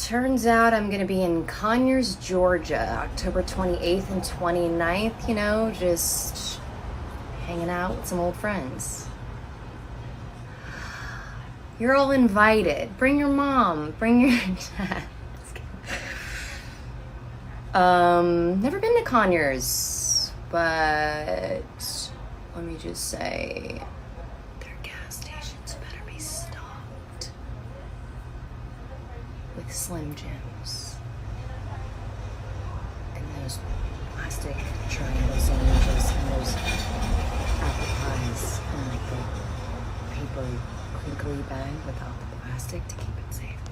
turns out I'm going to be in Conyers, Georgia, October 28th and 29th, you know, just hanging out with some old friends. You're all invited. Bring your mom. Bring your dad. Never been to Conyers, but let me just say, their gas stations better be stocked with Slim Jims and those plastic triangle sandwiches and those apple pies and like the paper crinkly bag without the plastic to keep it safe.